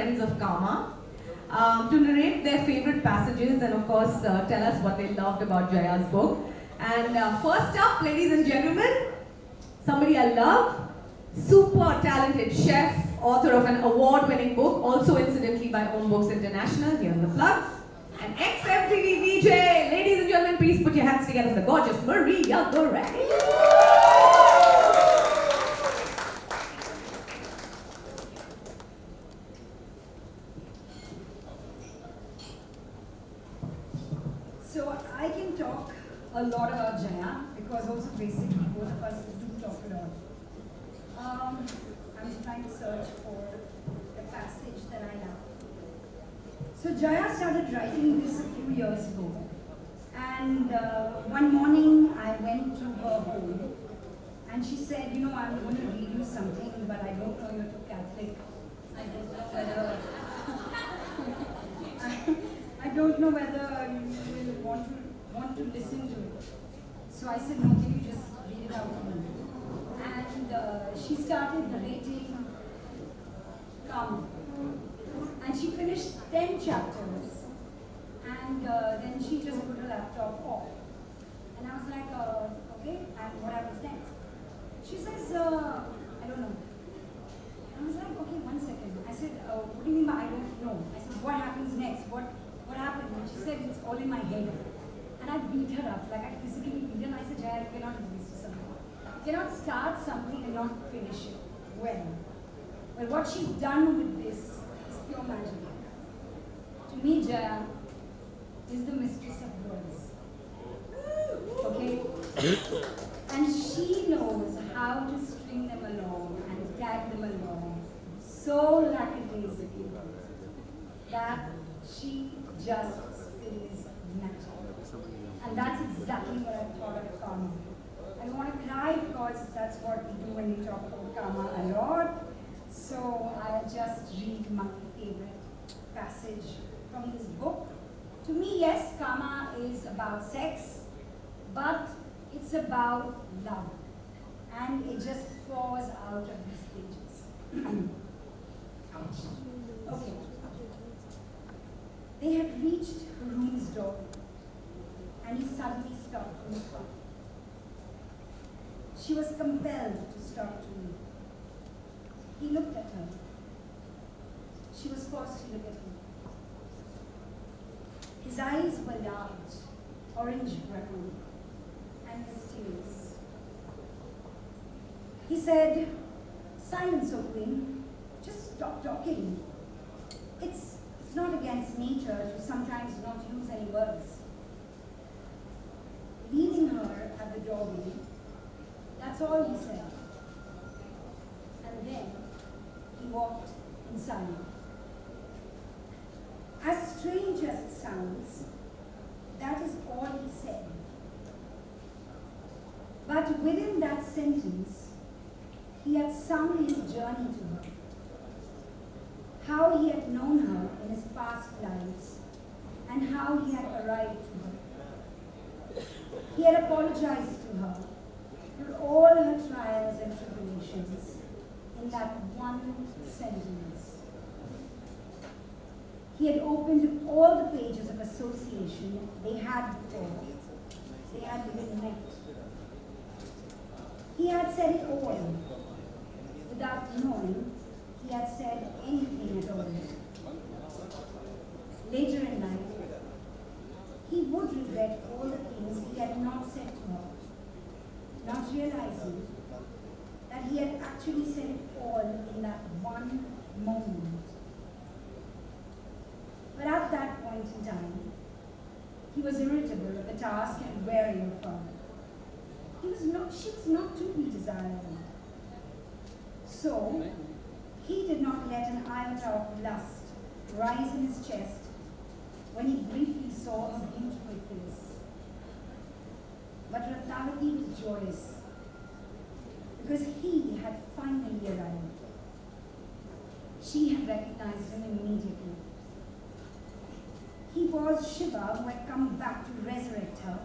friends of Kama to narrate their favorite passages and of course tell us what they loved about Jaya's book. And first up, ladies and gentlemen, somebody I love, super talented chef, author of an award-winning book, also incidentally by Own Books International. Here's the plug. An ex-MTV VJ. Ladies and gentlemen, please put your hands together for the gorgeous Maria Goretti. So I can talk a lot about Jaya because also basically both of us do talk a lot. I'm trying to search for the passage that I love. So Jaya started writing this a few years ago, and one morning I went to her home and she said, you know, I'm going to read you something, but I don't know you're too Catholic. I don't know whether you will want to listen to it. So I said, no, can you just read it out to me? And she started narrating Kama. And she finished 10 chapters. And then she just put her laptop off. And I was like, okay, and what happens next? She says, I don't know. I was like, okay, 1 second. I said, what do you mean by I don't know? I said, what happens next? What happened? And she said, it's all in my head. And I beat her up, like I physically beat her. And I said, Jaya, you cannot do this to someone. You cannot start something and not finish it well. Well, what she's done with this is pure magic. To me, Jaya is the mistress of words. Okay? And she knows how to string them along and tag them along so lackadaisically that she just spills magic. And that's exactly what I thought of Kama. I don't want to cry because that's what we do when we talk about Kama a lot. So I'll just read my favorite passage from this book. To me, yes, Kama is about sex, but it's about love. And it just pours out of these pages. Okay. They had reached Haroon's door, and he suddenly stopped in front. She was compelled to stop too. He looked at her. She was forced to look at him. His eyes were large, orange-brown, and mysterious. He said, silence, O Queen. Just stop talking. It's not against nature to sometimes not use any words. Leaving her at the doorway, that's all he said. And then he walked inside. As strange as it sounds, that is all he said. But within that sentence, he had sung his journey to her. How he had known her in his past lives, and how he had arrived to her. He had apologized to her for all her trials and tribulations in that one sentence. He had opened all the pages of association they had before. They had even met. He had said it all. Without knowing, he had said anything at all. Later in life, he would regret all the things he had not said to her, not realizing that he had actually said it all in that one moment. But at that point in time, he was irritable at the task and weary of her. She was not to be desired. So, he did not let an iota of lust rise in his chest when he briefly saw her beautiful face. But Ratnavati was joyous because he had finally arrived. She had recognized him immediately. He was Shiva who had come back to resurrect her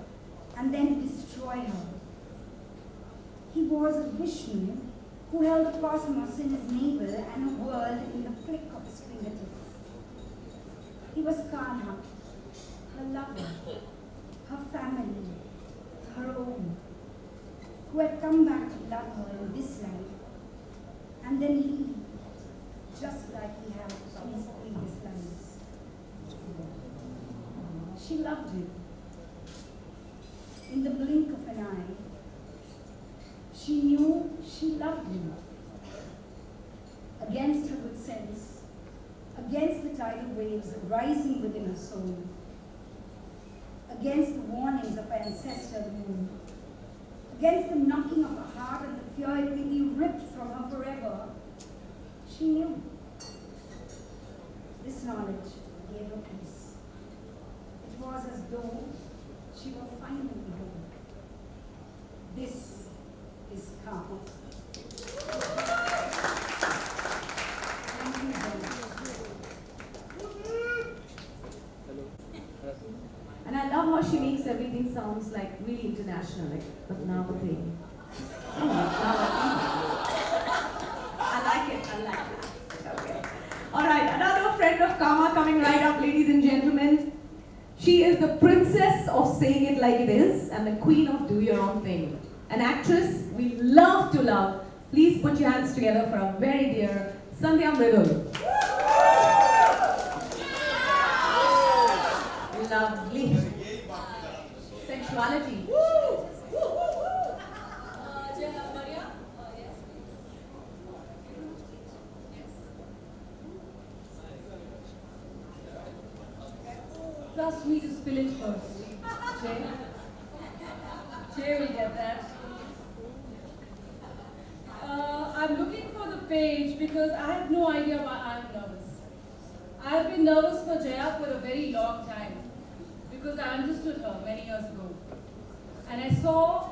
and then destroy her. He was Vishnu who held the cosmos in his navel and a world in the flick of his fingertips. He was Kanha, her lover, her family, her own, who had come back to love her in this life and then leave, just like he had in his previous lives. She loved him. In the blink of an eye, she knew she loved him. Against her good sense, against the tidal waves rising within her soul, against the warnings of her ancestral moon, against the knocking of her heart and the fear it will be ripped from her forever, she knew. This knowledge gave her peace. It was as though she were finally home. This is karma. Thank you very much. And I love how she makes everything sounds like really international, like Padmavati. I like it. Okay. Alright, another friend of Kama coming right up, ladies and gentlemen. She is the princess of saying it like it is and the queen of do your own thing. An actress we love to love. Please put your hands together for our very dear Sandhya Mridul. Lovely. Sensuality. Maria? Yes, please. Trust me to spill it first. Jay will get that. I'm looking for the page because I have no idea why I'm nervous. I have been nervous for Jaya for a very long time because I understood her many years ago. And I saw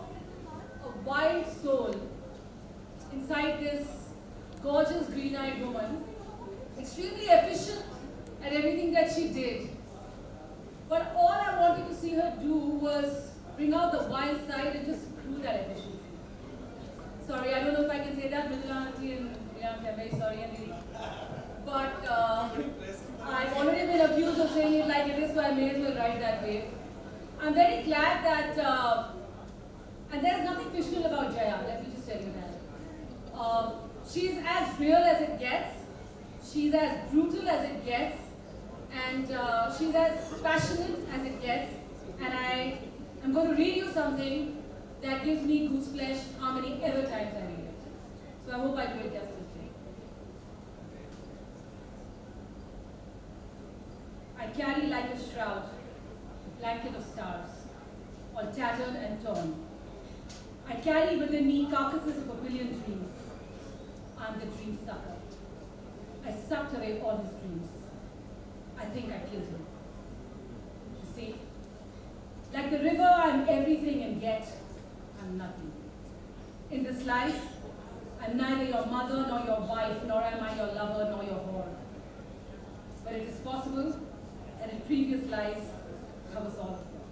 a wild soul inside this gorgeous green-eyed woman, extremely efficient at everything that she did. But all I wanted to see her do was bring out the wild side and just prove that efficiency. Sorry, I don't know if I can say that, Mridula Auntie and Priyanka, I'm very sorry, Andy. But I've already been accused of saying it like it is, so I may as well write that way. I'm very glad that, and there's nothing fictional about Jaya, let me just tell you that. She's as real as it gets, she's as brutal as it gets, and she's as passionate as it gets. And I'm going to read you something that gives me goose flesh how many ever times I read it. So I hope I do it justice. I carry like a shroud, a blanket of stars, all tattered and torn. I carry within me carcasses of a billion dreams. I'm the dream sucker. I sucked away all his dreams. I think I killed him. You see, like the river, I'm everything and yet I'm nothing. In this life, I'm neither your mother nor your wife, nor am I your lover nor your whore. But it is possible that in previous lives, I was all of them.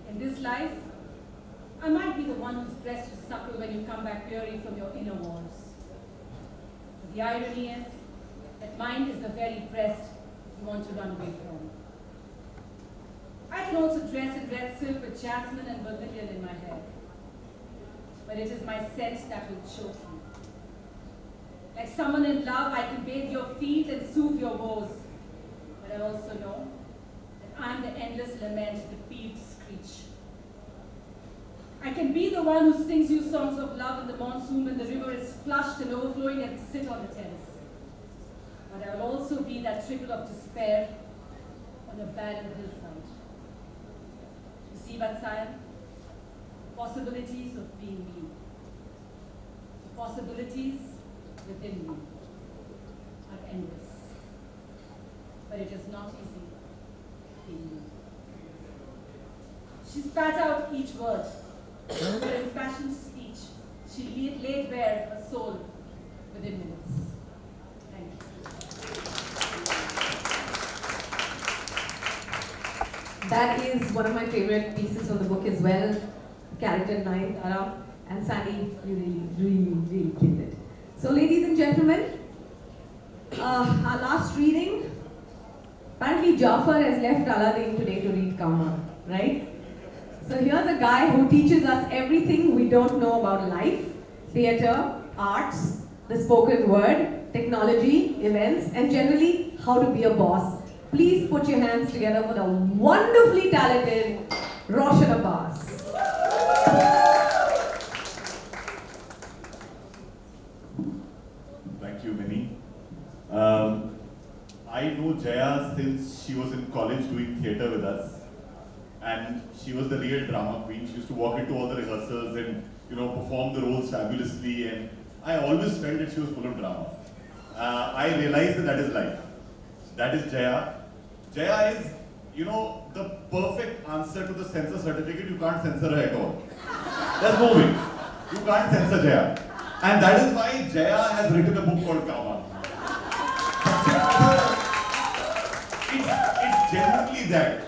In this life, I might be the one whose breast you suckle when you come back weary from your inner wars. But the irony is that mine is the very breast you want to run away from. I can also dress in red silk with jasmine and vermilion in my hair. But it is my scent that will choke you. Like someone in love, I can bathe your feet and soothe your woes. But I also know that I'm the endless lament, the peeved screech. I can be the one who sings you songs of love in the monsoon when the river is flushed and overflowing and sit on the terrace. But I will also be that trickle of despair on a barren hillside. You see, Vatsayan? Possibilities of being me. The possibilities within me are endless. But it is not easy being me. She spat out each word. Her impassioned speech, she laid bare her soul within minutes. Thank you. That is one of my favorite pieces from the book as well. Character 9, Tara, and Sandy, you really killed it. So ladies and gentlemen, our last reading Apparently Jafar has left Aladdin today to read Kama, right? So here's a guy who teaches us everything we don't know about life, theatre, arts, the spoken word, technology, events, and generally how to be a boss. Please put your hands together for the wonderfully talented Roshan Abbas. Thank you, Minnie. I know Jaya since she was in college doing theatre with us, and she was the real drama queen. She used to walk into all the rehearsals and perform the roles fabulously, and I always felt that she was full of drama. I realized that is life. That is Jaya. Jaya is, the perfect answer to the censor certificate. You can't censor her at all. There's no way. You can't censor Jaya. And that is why Jaya has written a book called Kama. It's genuinely that.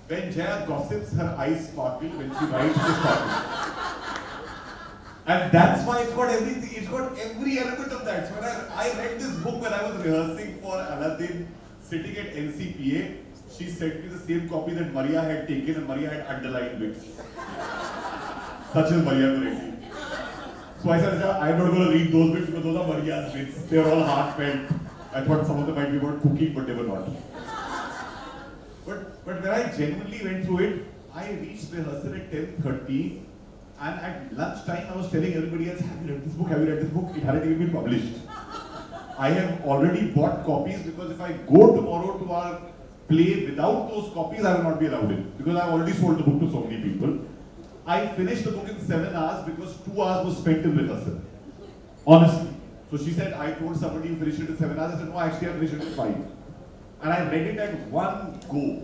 When Jaya gossips, her eyes sparkle. When she writes, she sparkles. And that's why it's got everything. It's got every element of that. So when I read this book when I was rehearsing for Aladdin, sitting at NCPA, she sent me the same copy that Maria had taken, and Maria had underlined bits. Such as Maria Goretti. So I said, I'm not going to read those bits because those are Maria's bits. They're all heartfelt. I thought some of them might be about cooking, but they were not. But when I genuinely went through it, I reached rehearsal at 10:30, and at lunchtime I was telling everybody else, have you read this book? Have you read this book? It hadn't even been published. I have already bought copies because if I go tomorrow to our play without those copies, I will not be allowed in because I've already sold the book to so many people. I finished the book in 7 hours because 2 hours was spent in rehearsal. Honestly. So she said, I told somebody you finished it in 7 hours. I said, no, actually I finished it in 5. And I read it at one go.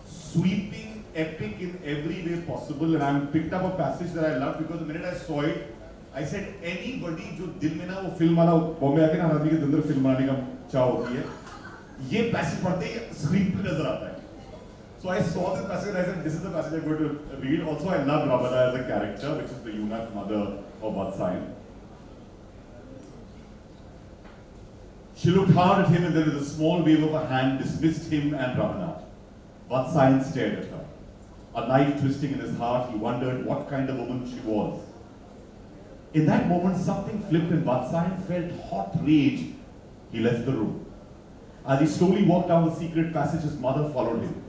Sweeping, epic in every way possible. And I picked up a passage that I loved because the minute I saw it, I said, anybody जो दिल में ना वो film वाला बॉम्बे आके ना आदमी के अंदर फिल्म बनाने का चाह होती है, ये पैसेज पढ़ते ही स्क्रीन पे नजर आता है. So I saw this passage and I said, this is the passage I'm going to read. Also, I love Ravana as a character, which is the eunuch mother of Vatsayan. She looked hard at him and then with a small wave of her hand dismissed him and Ravana. Vatsayan stared at her. A knife twisting in his heart, he wondered what kind of woman she was. In that moment, something flipped and Vatsayan felt hot rage. He left the room. As he slowly walked down the secret passage, his mother followed him.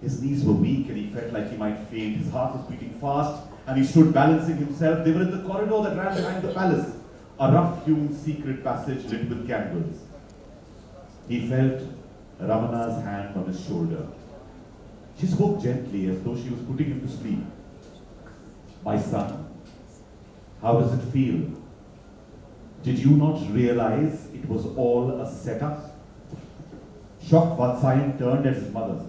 His knees were weak and he felt like he might faint. His heart was beating fast and he stood balancing himself. They were in the corridor that ran behind the palace, a rough-hewn secret passage lit with candles. He felt Ramana's hand on his shoulder. She spoke gently as though she was putting him to sleep. My son, how does it feel? Did you not realize it was all a setup? Shocked, Vatsayan turned at his mother.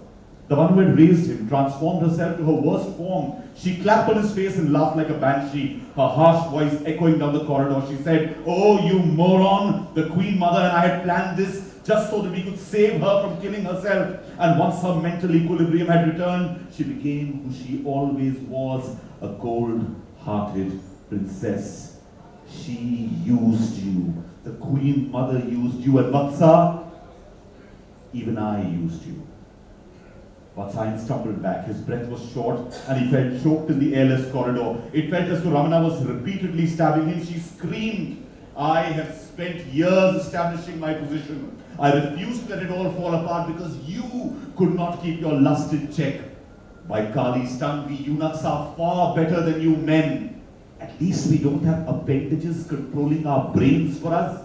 The one who had raised him, transformed herself to her worst form. She clapped on his face and laughed like a banshee, her harsh voice echoing down the corridor. She said, "Oh, you moron! The Queen Mother and I had planned this just so that we could save her from killing herself. And once her mental equilibrium had returned, she became who she always was, a cold-hearted princess. She used you. The Queen Mother used you. And Vatsa, even I used you." Vatsayan stumbled back. His breath was short and he felt choked in the airless corridor. It felt as though Ramana was repeatedly stabbing him. She screamed, "I have spent years establishing my position. I refuse to let it all fall apart because you could not keep your lust in check. By Kali's tongue, we eunuchs are far better than you men. At least we don't have appendages controlling our brains for us."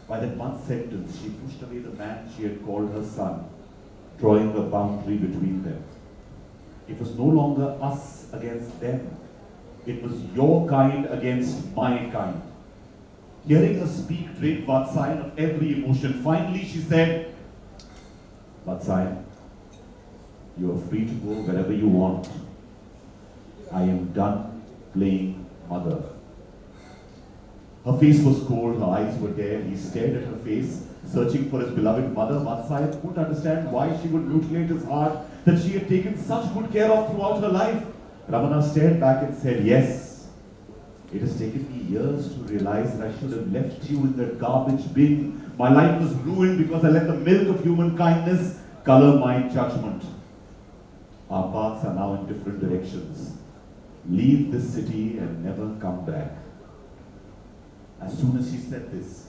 By that one sentence, she pushed away the man she had called her son, drawing a boundary between them. It was no longer us against them. It was your kind against my kind. Hearing her speak drained Vatsayan of every emotion. Finally, she said, "Vatsayan, you are free to go wherever you want. I am done playing mother." Her face was cold, her eyes were dead. He stared at her face, searching for his beloved mother. Vatsayan couldn't understand why she would mutilate his heart that she had taken such good care of throughout her life. Ramana stared back and said, "Yes, it has taken me years to realize that I should have left you in that garbage bin My life was ruined because I let the milk of human kindness color my judgment. Our paths are now in different directions. Leave this city and never come back. As soon as she said this,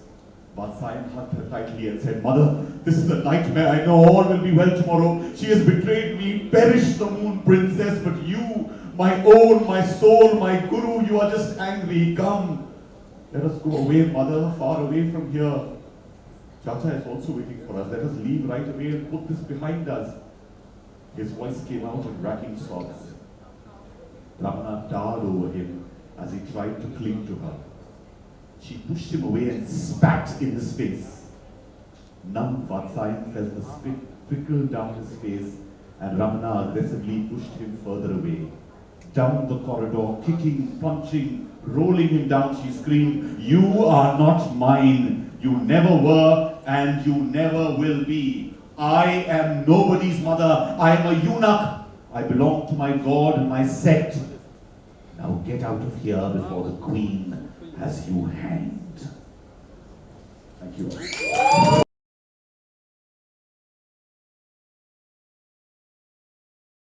Vatsayan hugged her tightly and said, Mother, this is a nightmare. I know all will be well tomorrow. She has betrayed me. Perish the moon princess, but you, my own, my soul, my guru, you are just angry. Come, let us go away, Mother, far away from here. Chacha is also waiting for us. Let us leave right away and put this behind us. His voice came out in racking sobs. Ramana towered over him as he tried to cling to her. She pushed him away and spat in his face. Numb Vatsayan felt the spit trickle down his face, and Ramana aggressively pushed him further away. Down the corridor, kicking, punching, rolling him down, she screamed, You are not mine. You never were, and you never will be. I am nobody's mother. I am a eunuch. I belong to my God and my sect. Now get out of here before the queen has you hanged. Thank you.